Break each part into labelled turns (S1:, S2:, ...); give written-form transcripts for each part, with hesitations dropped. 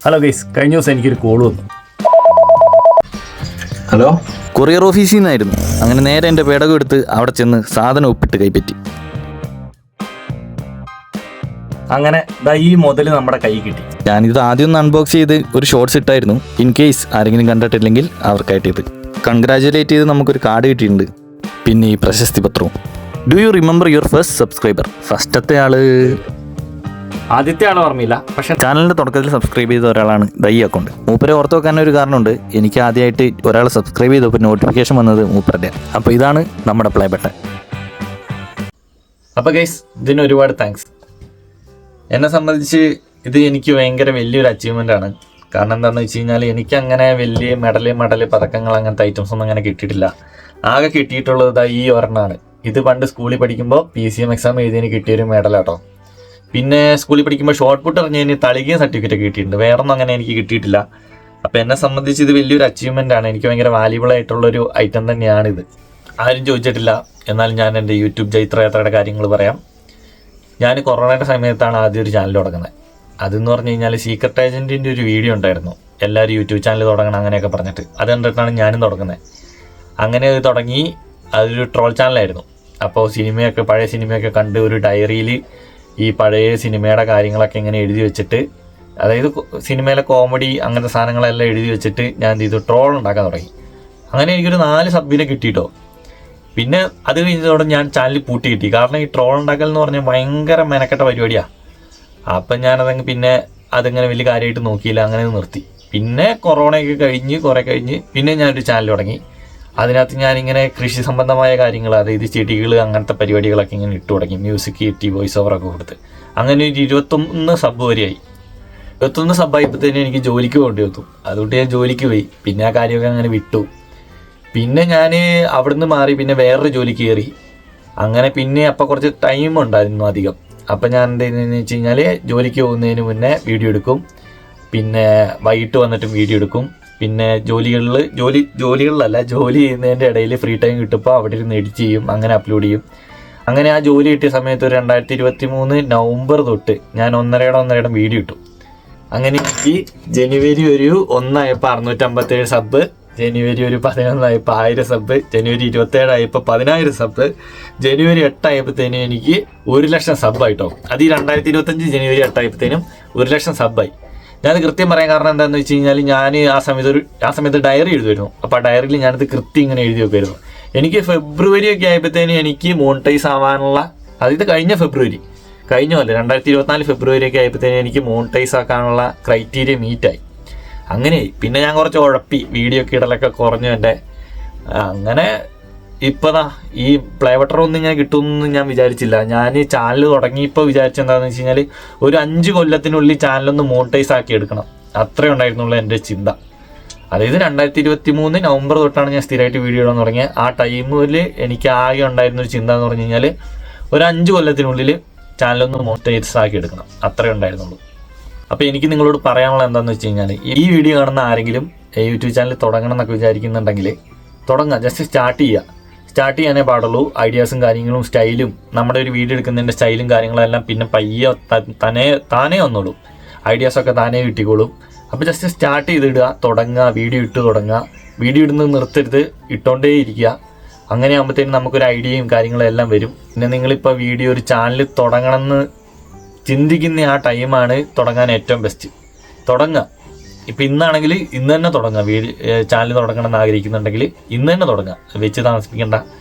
S1: Hello guys, കഴിഞ്ഞ ദിവസം എനിക്കൊരു കോൾ വന്നു.
S2: ഹലോ,
S3: കൊറിയർ ഓഫീസിൽ നിന്നായിരുന്നു. അങ്ങനെ നേരെ എൻ്റെ പേടകം എടുത്ത് അവിടെ ചെന്ന് സാധനം ഒപ്പിട്ട് കൈപ്പറ്റി.
S1: അങ്ങനെ ഈ മുതൽ നമ്മുടെ കൈ കിട്ടി.
S3: ഞാനിത് ആദ്യം ഒന്ന് അൺബോക്സ് ചെയ്ത് ഒരു ഷോർട്സ് ഇട്ടായിരുന്നു. ഇൻ കേസ് ആരെങ്കിലും കണ്ടിട്ടില്ലെങ്കിൽ അവർക്കായിട്ട് ഇത് കൺഗ്രാജുലേറ്റ് ചെയ്ത് നമുക്കൊരു കാർഡ് കിട്ടിയിട്ടുണ്ട്. പിന്നെ ഈ പ്രശസ്തി പത്രവും. Do you remember your first subscriber? ഫസ്റ്റത്തെ
S1: ആദ്യത്തെ ആൾ ഓർമ്മയില്ല, പക്ഷെ
S3: ചാനലിൻ്റെ തുടക്കത്തിൽ സബ്സ്ക്രൈബ് ചെയ്ത ഒരാളാണ് ഈ അക്കൗണ്ട്. മൂപ്പരെ ഓർത്ത് വെക്കാൻ ഒരു കാരണമുണ്ട്. എനിക്ക് ആദ്യമായിട്ട് ഒരാൾ സബ്സ്ക്രൈബ് ചെയ്തപ്പോൾ നോട്ടിഫിക്കേഷൻ വന്നത് മൂപ്പരുടെ. അപ്പോൾ ഇതാണ് നമ്മുടെ പ്ലേ ബട്ടൺ.
S1: അപ്പോൾ ഗൈസ്, ഇതിന് ഒരുപാട് താങ്ക്സ്. എന്നെ സംബന്ധിച്ച് ഇത് എനിക്ക് ഭയങ്കര വലിയൊരു അച്ചീവ്മെൻ്റ് ആണ്. കാരണം എന്താണെന്ന് വെച്ച് കഴിഞ്ഞാൽ എനിക്ക് അങ്ങനെ വലിയ മെഡൽ പതക്കങ്ങൾ അങ്ങനത്തെ ഐറ്റംസ് ഒന്നും അങ്ങനെ കിട്ടിയിട്ടില്ല. ആകെ കിട്ടിയിട്ടുള്ളത് ഈ ഒരെണ്ണമാണ്. ഇത് പണ്ട് സ്കൂളിൽ പഠിക്കുമ്പോൾ PCM എക്സാം എഴുതിയതിന് കിട്ടിയൊരു മെഡലാട്ടോ. പിന്നെ സ്കൂളിൽ പഠിക്കുമ്പോൾ ഷോർട്ട് പുട്ട് എറിഞ്ഞതിന് തളികയും സർട്ടിഫിക്കറ്റ് കിട്ടിയിട്ടുണ്ട്. വേറൊന്നും അങ്ങനെ എനിക്ക് കിട്ടിയിട്ടില്ല. അപ്പോൾ എന്നെ സംബന്ധിച്ച് ഇത് വലിയൊരു അച്ചീവ്മെൻ്റ് ആണ്. എനിക്ക് ഭയങ്കര വാല്യുബിൾ ആയിട്ടുള്ളൊരു ഐറ്റം തന്നെയാണിത്. ആരും ചോദിച്ചിട്ടില്ല, എന്നാൽ ഞാൻ എൻ്റെ യൂട്യൂബ് ചരിത്രയാത്രയുടെ കാര്യങ്ങൾ പറയാം. ഞാൻ കൊറോണയുടെ സമയത്താണ് ആദ്യം ഒരു ചാനൽ തുടങ്ങുന്നത്. അതെന്ന് പറഞ്ഞു കഴിഞ്ഞാൽ സീക്രട്ട് ഏജൻറ്റിൻ്റെ ഒരു വീഡിയോ ഉണ്ടായിരുന്നു, എല്ലാവരും യൂട്യൂബ് ചാനൽ തുടങ്ങണം അങ്ങനെയൊക്കെ പറഞ്ഞിട്ട്. അത് കണ്ടിട്ടാണ് ഞാനും തുടങ്ങുന്നത്. അങ്ങനെ അത് തുടങ്ങി. അതൊരു ട്രോൾ ചാനലായിരുന്നു. അപ്പോൾ പഴയ സിനിമയൊക്കെ കണ്ട് ഒരു ഡയറിയിൽ ഈ പഴയ സിനിമയുടെ കാര്യങ്ങളൊക്കെ ഇങ്ങനെ എഴുതി വെച്ചിട്ട്, അതായത് സിനിമയിലെ കോമഡി അങ്ങനത്തെ സാധനങ്ങളെല്ലാം എഴുതി വെച്ചിട്ട് ഞാൻ എന്ത് ചെയ്തു, ട്രോൾ ഉണ്ടാക്കാൻ തുടങ്ങി. അങ്ങനെ എനിക്കൊരു 4 സബ്ബിനെ കിട്ടിയിട്ടോ. പിന്നെ അത് കഴിഞ്ഞതോടെ ഞാൻ ചാനൽ പൂട്ടി കിട്ടി. കാരണം ഈ ട്രോൾ ഉണ്ടാക്കൽ എന്ന് പറഞ്ഞാൽ ഭയങ്കര മെനക്കെട്ട പരിപാടിയാണ്. അപ്പം ഞാനതങ്ങ് പിന്നെ അതിങ്ങനെ വലിയ കാര്യമായിട്ട് നോക്കിയില്ല, അങ്ങനെ നിർത്തി. പിന്നെ കൊറോണയൊക്കെ കുറേ കഴിഞ്ഞ് പിന്നെ ഞാനൊരു ചാനൽ തുടങ്ങി. അതിനകത്ത് ഞാനിങ്ങനെ കൃഷി സംബന്ധമായ കാര്യങ്ങൾ, അതായത് ചെടികൾ അങ്ങനത്തെ പരിപാടികളൊക്കെ ഇങ്ങനെ ഇട്ട് തുടങ്ങി. മ്യൂസിക് കിട്ടി, വോയിസ് ഓവറൊക്കെ കൊടുത്ത്. അങ്ങനെ ഒരു 21 സബ് വരെയായി. 21 സബ്ബായപ്പോഴത്തേനും എനിക്ക് ജോലിക്ക് പോകേണ്ടി വന്നു. അതുകൊണ്ട് ഞാൻ ജോലിക്ക് പോയി. പിന്നെ ആ കാര്യമൊക്കെ അങ്ങനെ വിട്ടു. പിന്നെ ഞാൻ അവിടുന്ന് മാറി പിന്നെ വേറൊരു ജോലിക്ക് കയറി. അങ്ങനെ പിന്നെ അപ്പോൾ കുറച്ച് ടൈം ഉണ്ടായിരുന്നു അധികം. അപ്പം ഞാൻ എന്ത് ചെയ്യുന്നതെന്ന് വെച്ച് കഴിഞ്ഞാൽ, ജോലിക്ക് പോകുന്നതിന് മുന്നേ വീഡിയോ എടുക്കും, പിന്നെ വൈകിട്ട് വന്നിട്ടും വീഡിയോ എടുക്കും. പിന്നെ ജോലി ചെയ്യുന്നതിൻ്റെ ഇടയിൽ ഫ്രീ ടൈം കിട്ടുമ്പോൾ അവിടെ ഇരുന്ന് എഡിറ്റ് ചെയ്യും, അങ്ങനെ അപ്ലോഡ് ചെയ്യും. അങ്ങനെ ആ ജോലി കിട്ടിയ സമയത്ത് ഒരു 2023 നവംബർ തൊട്ട് ഞാൻ ഒന്നരയുടെ വീഡിയോ ഇട്ടു. അങ്ങനെ എനിക്ക് ജനുവരി ഒരു 1 ആയപ്പോൾ 657 സബ്, ജനുവരി ഒരു 11 ആയപ്പോൾ 1000 സബ്, ജനുവരി 27 ആയപ്പോൾ 10000 സബ്, ജനുവരി 8 ആയപ്പോഴത്തേനും എനിക്ക് 1,00,000 സബ്ബായിട്ടോ. അത് ഈ 2025 ജനുവരി 8 ആയപ്പോഴത്തേനും 1,00,000 സബ്ബായി. ഞാനത് കൃത്യം പറയാൻ കാരണം എന്താണെന്ന് വെച്ച് കഴിഞ്ഞാൽ, ഞാൻ ആ സമയത്ത് ഡയറി എഴുതുമായിരുന്നു. അപ്പോൾ ആ ഡയറിയിൽ ഞാനത് കൃത്യം ഇങ്ങനെ എഴുതി വെക്കുമായിരുന്നു. എനിക്ക് ഫെബ്രുവരി ഒക്കെ ആയപ്പോഴത്തേനും എനിക്ക് മോണിറ്റൈസ് ആവാനുള്ള, അതായത് കഴിഞ്ഞ 2024 ഫെബ്രുവരി ഒക്കെ ആയപ്പോഴത്തേനും എനിക്ക് മോണിറ്റൈസ് ആക്കാനുള്ള ക്രൈറ്റീരിയ മീറ്റായി. അങ്ങനെ പിന്നെ ഞാൻ കുറച്ച് ഉഴപ്പി, വീഡിയോ ഒക്കെ ഇടലൊക്കെ കുറഞ്ഞു എൻ്റെ. അങ്ങനെ ഇപ്പതാ ഈ പ്ലേ ബട്ടർ ഒന്നും ഇങ്ങനെ കിട്ടുമെന്ന് ഞാൻ വിചാരിച്ചില്ല. ഞാൻ ചാനൽ തുടങ്ങിയപ്പോൾ വിചാരിച്ചെന്താണെന്ന് വെച്ച് കഴിഞ്ഞാൽ, ഒരു 5 കൊല്ലത്തിനുള്ളിൽ ചാനലൊന്ന് മോണിറ്റൈസ് ആക്കി എടുക്കണം, അത്രേ ഉണ്ടായിരുന്നുള്ളൂ എൻ്റെ ചിന്ത. അതായത് 2023 നവംബർ തൊട്ടാണ് ഞാൻ സ്ഥിരമായിട്ട് വീഡിയോ ഇടാൻ തുടങ്ങിയത്. ആ ടൈമിൽ എനിക്ക് ആകെ ഉണ്ടായിരുന്നൊരു ചിന്ത എന്ന് പറഞ്ഞു കഴിഞ്ഞാൽ, ഒരു 5 കൊല്ലത്തിനുള്ളിൽ ചാനലൊന്ന് മോണിറ്റൈസ് ആക്കി എടുക്കണം, അത്രേ ഉണ്ടായിരുന്നുള്ളൂ. അപ്പോൾ എനിക്ക് നിങ്ങളോട് പറയാനുള്ളത് എന്താണെന്ന് വെച്ച് കഴിഞ്ഞാൽ, ഈ വീഡിയോ കാണുന്ന ആരെങ്കിലും യൂട്യൂബ് ചാനൽ തുടങ്ങണം എന്നൊക്കെ വിചാരിക്കുന്നുണ്ടെങ്കിൽ തുടങ്ങുക. ജസ്റ്റ് സ്റ്റാർട്ട് ചെയ്യാനേ പാടുള്ളൂ. ഐഡിയാസും കാര്യങ്ങളും സ്റ്റൈലും, നമ്മുടെ ഒരു വീഡിയോ എടുക്കുന്നതിൻ്റെ സ്റ്റൈലും കാര്യങ്ങളെല്ലാം പിന്നെ പയ്യെ താനേ വന്നോളും. ഐഡിയാസൊക്കെ താനേ കിട്ടിക്കോളും. അപ്പോൾ ജസ്റ്റ് സ്റ്റാർട്ട് ചെയ്തിടുക, തുടങ്ങുക, വീഡിയോ ഇടുന്നത് നിർത്തരുത്, ഇട്ടുകൊണ്ടേ ഇരിക്കുക. അങ്ങനെ ആകുമ്പോഴത്തേക്കും നമുക്കൊരു ഐഡിയയും കാര്യങ്ങളെല്ലാം വരും. പിന്നെ നിങ്ങളിപ്പോൾ ഒരു ചാനൽ തുടങ്ങണമെന്ന് ചിന്തിക്കുന്ന ആ ടൈമാണ് തുടങ്ങാൻ ഏറ്റവും ബെസ്റ്റ്. തുടങ്ങുക. ഇപ്പം ഇന്നാണെങ്കിൽ ഇന്ന് തന്നെ തുടങ്ങുക. ചാനൽ തുടങ്ങണം എന്ന് ആഗ്രഹിക്കുന്നുണ്ടെങ്കിൽ ഇന്ന് തന്നെ തുടങ്ങുക, വെച്ച് താമസിപ്പിക്കേണ്ട,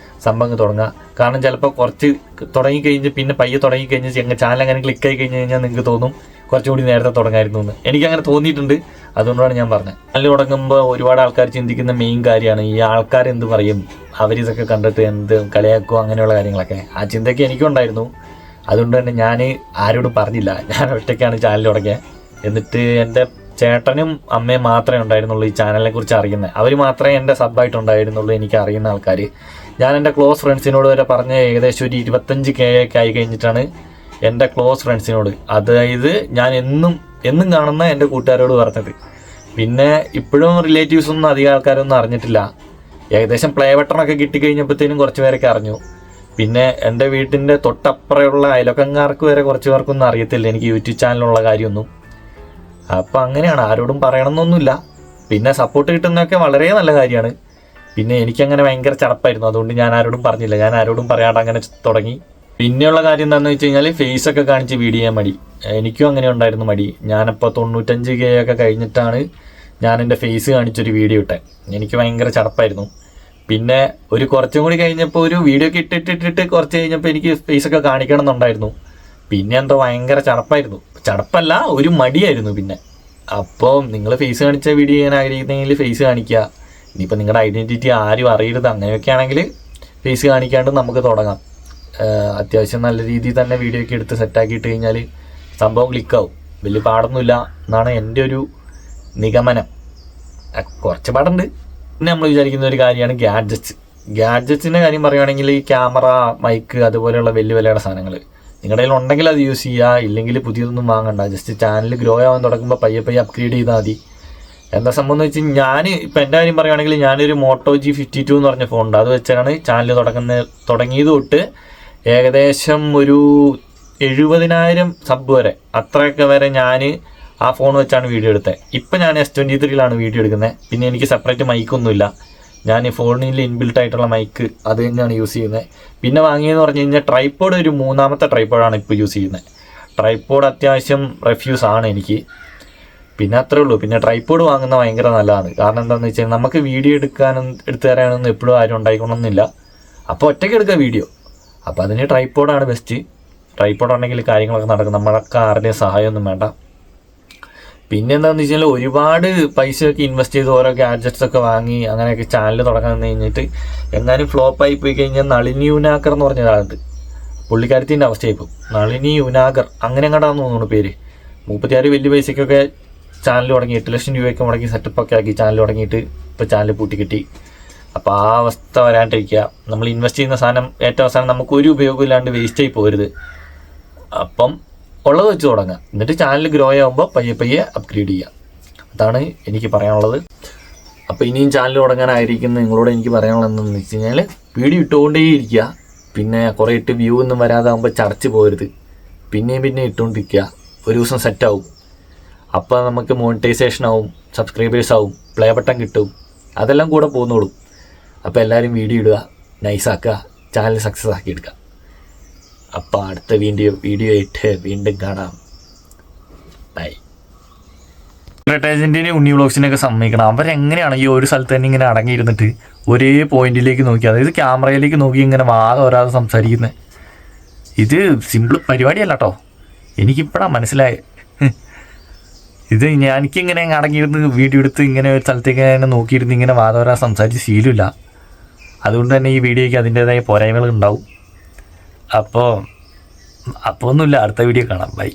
S1: സംഭവം തുടങ്ങുക. കാരണം ചിലപ്പോൾ കുറച്ച് തുടങ്ങിക്കഴിഞ്ഞ് പിന്നെ പയ്യെ തുടങ്ങിക്കഴിഞ്ഞ് ചാനൽ അങ്ങനെ ക്ലിക്കായി കഴിഞ്ഞാൽ നിങ്ങൾക്ക് തോന്നും കുറച്ചുകൂടി നേരത്തെ തുടങ്ങായിരുന്നു എന്ന്. എനിക്കങ്ങനെ തോന്നിയിട്ടുണ്ട്. അതുകൊണ്ടാണ് ഞാൻ പറഞ്ഞത്. ചാനൽ തുടങ്ങുമ്പോൾ ഒരുപാട് ആൾക്കാർ ചിന്തിക്കുന്ന മെയിൻ കാര്യമാണ് ഈ ആൾക്കാർ എന്ത് പറയും, അവരിതൊക്കെ കണ്ടിട്ട് എന്ത് കളിയാക്കുമോ, അങ്ങനെയുള്ള കാര്യങ്ങളൊക്കെ. ആ ചിന്തയ്ക്ക് എനിക്കുണ്ടായിരുന്നു. അതുകൊണ്ട് തന്നെ ഞാൻ ആരോടും പറഞ്ഞില്ല. ഞാൻ ഒറ്റയ്ക്കാണ് ചാനൽ തുടങ്ങിയത്. എന്നിട്ട് എൻ്റെ ചേട്ടനും അമ്മയും മാത്രമേ ഉണ്ടായിരുന്നുള്ളൂ ഈ ചാനലിനെ കുറിച്ച് അറിയുന്നത്. അവർ മാത്രമേ എൻ്റെ സബ്ബായിട്ടുണ്ടായിരുന്നുള്ളൂ എനിക്ക് അറിയുന്ന ആൾക്കാർ. ഞാൻ എൻ്റെ ക്ലോസ് ഫ്രണ്ട്സിനോട് വരെ പറഞ്ഞ് ഏകദേശം ഒരു 25K ഒക്കെ ആയി കഴിഞ്ഞിട്ടാണ് എൻ്റെ ക്ലോസ് ഫ്രണ്ട്സിനോട്, അതായത് ഞാൻ എന്നും കാണുന്ന എൻ്റെ കൂട്ടുകാരോട് പറഞ്ഞത്. പിന്നെ ഇപ്പോഴും റിലേറ്റീവ്സൊന്നും അധികം ആൾക്കാരൊന്നും അറിഞ്ഞിട്ടില്ല. ഏകദേശം പ്ലേ ബട്ടണൊക്കെ കിട്ടിക്കഴിഞ്ഞപ്പോഴത്തേനും കുറച്ച് പേരൊക്കെ അറിഞ്ഞു. പിന്നെ എൻ്റെ വീട്ടിൻ്റെ തൊട്ടപ്പുറമുള്ള അയൽവക്കക്കാർക്ക് വരെ കുറച്ച് പേർക്കൊന്നും അറിയത്തില്ല എനിക്ക് യൂട്യൂബ് ചാനലുള്ള കാര്യമൊന്നും. അപ്പോൾ അങ്ങനെയാണ്, ആരോടും പറയണമെന്നൊന്നുമില്ല. പിന്നെ സപ്പോർട്ട് കിട്ടുന്നതൊക്കെ വളരെ നല്ല കാര്യമാണ്. പിന്നെ എനിക്കങ്ങനെ ഭയങ്കര ചടപ്പായിരുന്നു, അതുകൊണ്ട് ഞാൻ ആരോടും പറഞ്ഞില്ല, ഞാൻ ആരോടും പറയാണ്ട് അങ്ങനെ തുടങ്ങി. പിന്നെയുള്ള കാര്യം എന്താണെന്ന് വെച്ച് കഴിഞ്ഞാൽ ഫേസൊക്കെ കാണിച്ച് വീഡിയോ ചെയ്യാൻ മടി. എനിക്കും അങ്ങനെ ഉണ്ടായിരുന്നു മടി. ഞാനിപ്പോൾ 95K ഒക്കെ കഴിഞ്ഞിട്ടാണ് ഞാൻ എൻ്റെ ഫേസ് കാണിച്ചൊരു വീഡിയോ ഇട്ടേ. എനിക്ക് ഭയങ്കര ചടപ്പായിരുന്നു. പിന്നെ ഒരു കുറച്ചും കൂടി കഴിഞ്ഞപ്പോൾ ഒരു വീഡിയോ ഒക്കെ ഇട്ടിട്ടിട്ട് കുറച്ച് കഴിഞ്ഞപ്പോൾ എനിക്ക് ഫേസൊക്കെ കാണിക്കണം എന്നുണ്ടായിരുന്നു. പിന്നെ എന്തോ ഭയങ്കര ചടപ്പല്ല, ഒരു മടിയായിരുന്നു പിന്നെ. അപ്പോൾ നിങ്ങൾ ഫേസ് കാണിച്ച വീഡിയോ ചെയ്യാൻ ആഗ്രഹിക്കുന്നെങ്കിൽ ഫേസ് കാണിക്കുക. ഇനിയിപ്പോൾ നിങ്ങളുടെ ഐഡൻറ്റിറ്റി ആരും അറിയരുത്, അങ്ങനെയൊക്കെ ആണെങ്കിൽ ഫേസ് കാണിക്കാണ്ട് നമുക്ക് തുടങ്ങാം. അത്യാവശ്യം നല്ല രീതിയിൽ തന്നെ വീഡിയോ ഒക്കെ എടുത്ത് സെറ്റാക്കിയിട്ട് കഴിഞ്ഞാൽ സംഭവം ക്ലിക്കാവും. വലിയ പാടൊന്നുമില്ല എന്നാണ് എൻ്റെ ഒരു നിഗമനം. കുറച്ച് പാടുണ്ട്. പിന്നെ നമ്മൾ വിചാരിക്കുന്ന ഒരു കാര്യമാണ് ഗാഡ്ജറ്റ്സിൻ്റെ കാര്യം പറയുകയാണെങ്കിൽ ഈ ക്യാമറ, മൈക്ക്, അതുപോലെയുള്ള വലിയ വിലയുടെ സാധനങ്ങൾ നിങ്ങളുടെ കയ്യിൽ ഉണ്ടെങ്കിൽ അത് യൂസ് ചെയ്യുക, ഇല്ലെങ്കിൽ പുതിയതൊന്നും വാങ്ങണ്ട. ജസ്റ്റ് ചാനൽ ഗ്രോ ആവാൻ തുടങ്ങുമ്പോൾ പയ്യെ അപ്ഗ്രേഡ് ചെയ്താൽ മതി. എന്താ സംഭവം എന്ന് വെച്ചാൽ ഞാൻ ഇപ്പം എൻ്റെ കാര്യം പറയുകയാണെങ്കിൽ ഞാനൊരു Moto G52 എന്ന് പറഞ്ഞ ഫോണുണ്ട്, അത് വെച്ചാണ് ചാനൽ തുടങ്ങിയത് തൊട്ട് ഏകദേശം ഒരു 70,000 സബ് വരെ, അത്രയൊക്കെ വരെ ഞാൻ ആ ഫോൺ വെച്ചാണ് വീഡിയോ എടുത്തത്. ഇപ്പം ഞാൻ S23 വീഡിയോ എടുക്കുന്നത്. പിന്നെ എനിക്ക് സെപ്പറേറ്റ് മൈക്കൊന്നുമില്ല, ഞാൻ ഈ ഫോണിൽ ഇൻബിൽട്ട് ആയിട്ടുള്ള മൈക്ക് അത് തന്നെയാണ് യൂസ് ചെയ്യുന്നത്. പിന്നെ വാങ്ങിയെന്ന് പറഞ്ഞു കഴിഞ്ഞാൽ ട്രൈപ്പോഡ്, ഒരു 3ാമത്തെ ട്രൈപ്പോഡാണ് ഇപ്പോൾ യൂസ് ചെയ്യുന്നത്. ട്രൈപ്പോഡ് അത്യാവശ്യം റെഫ്യൂസ് ആണ് എനിക്ക്. പിന്നെ അത്രേ ഉള്ളൂ. പിന്നെ ട്രൈപ്പോഡ് വാങ്ങുന്നത് ഭയങ്കര നല്ലതാണ്. കാരണം എന്താണെന്ന് വെച്ചാൽ നമുക്ക് വീഡിയോ എടുത്തു തരാനൊന്നും എപ്പോഴും ആരും ഉണ്ടായിക്കൊള്ളണമെന്നില്ല. അപ്പോൾ ഒറ്റയ്ക്ക് എടുക്കുക വീഡിയോ. അപ്പോൾ അതിന് ട്രൈപ്പോഡാണ് ബെസ്റ്റ്. ട്രൈപ്പോഡ് ഉണ്ടെങ്കിൽ കാര്യങ്ങളൊക്കെ നടക്കും, നമ്മളൊക്കെ ആരുടെയും സഹായമൊന്നും വേണ്ട. പിന്നെ എന്താണെന്ന് വെച്ചാൽ ഒരുപാട് പൈസയൊക്കെ ഇൻവെസ്റ്റ് ചെയ്ത് ഓരോ ഗാഡ്ജറ്റ്സ് ഒക്കെ വാങ്ങി അങ്ങനെയൊക്കെ ചാനൽ തുടങ്ങാൻ കഴിഞ്ഞിട്ട് എങ്ങാനും ഫ്ലോപ്പായി പോയി കഴിഞ്ഞാൽ നളിനി യുനാഗർ എന്ന് പറഞ്ഞ ഒരാളുണ്ട്. പുള്ളിക്കാരത്തിൻ്റെ അവസ്ഥയായിപ്പോൾ നളിനി യുനാഗർ അങ്ങനെ എങ്ങോട്ടാന്ന് തോന്നുന്നു പേര്. 36 വലിയ പൈസയ്ക്കൊക്കെ ചാനൽ തുടങ്ങി 8 ലക്ഷം രൂപയൊക്കെ മുടക്കി സെറ്റപ്പൊക്കെ ആക്കി ചാനൽ തുടങ്ങിയിട്ട് ഇപ്പോൾ ചാനൽ പൂട്ടിക്കിട്ടി. അപ്പോൾ ആ അവസ്ഥ വരാണ്ടിരിക്കുക. നമ്മൾ ഇൻവെസ്റ്റ് ചെയ്യുന്ന സാധനം ഏറ്റവും അവസാനം നമുക്ക് ഒരു ഉപയോഗമില്ലാണ്ട് വേസ്റ്റ് ആയി പോകരുത്. അപ്പം ഉള്ളത് വെച്ച് തുടങ്ങുക, എന്നിട്ട് ചാനൽ ഗ്രോ ആകുമ്പോൾ പയ്യെ അപ്ഗ്രേഡ് ചെയ്യുക. അതാണ് എനിക്ക് പറയാനുള്ളത്. അപ്പോൾ ഇനിയും ചാനൽ തുടങ്ങാനായിരിക്കുന്ന നിങ്ങളോട് എനിക്ക് പറയാനുള്ളത് എന്താണെന്ന് വെച്ച് കഴിഞ്ഞാൽ വീഡിയോ ഇട്ടുകൊണ്ടേയിരിക്കുക. പിന്നെ കുറേ ഇട്ട് വ്യൂ ഒന്നും വരാതാകുമ്പോൾ ചടച്ച് പോകരുത്. പിന്നെയും ഇട്ടുകൊണ്ടിരിക്കുക. ഒരു ദിവസം സെറ്റാവും. അപ്പോൾ നമുക്ക് മോണിറ്റൈസേഷൻ ആവും, സബ്സ്ക്രൈബേഴ്സ് ആവും, പ്ലേ ബട്ടൺ കിട്ടും, അതെല്ലാം കൂടെ പോകുന്നോളും. അപ്പോൾ എല്ലാവരും വീഡിയോ ഇടുക, നൈസാക്കുക, ചാനൽ സക്സസ് ആക്കി എടുക്കുക. അപ്പോൾ അടുത്ത വീഡിയോ ആയിട്ട് വീണ്ടും കാണാം. ബൈ. ഏജൻറ്റിനെ ഉണ്ണി വ്ളോഗ്സിനൊക്കെ സമ്മതിക്കണം. അവരെങ്ങനെയാണ് ഈ ഒരു സ്ഥലത്ത് തന്നെ ഇങ്ങനെ അടങ്ങിയിരുന്നിട്ട് ഒരേ പോയിന്റിലേക്ക് നോക്കി, അതായത് ക്യാമറയിലേക്ക് നോക്കി ഇങ്ങനെ വാദം വരാതെ സംസാരിക്കുന്നത്? ഇത് സിമ്പിൾ പരിപാടിയല്ല കേട്ടോ. എനിക്കിപ്പോഴാണ് മനസ്സിലായത്. ഇത് എനിക്കിങ്ങനെ അടങ്ങിയിരുന്ന് വീഡിയോ എടുത്ത് ഇങ്ങനെ ഒരു സ്ഥലത്തേക്ക് തന്നെ നോക്കിയിരുന്ന് ഇങ്ങനെ വാദം വരാതെ സംസാരിച്ച് ശീലമില്ല. അതുകൊണ്ട് തന്നെ ഈ വീഡിയോയ്ക്ക് അതിൻ്റേതായ പോരായ്മകൾ ഉണ്ടാവും. അപ്പോൾ ഒന്നുമില്ല, അടുത്ത വീഡിയോ കാണാം. ബൈ.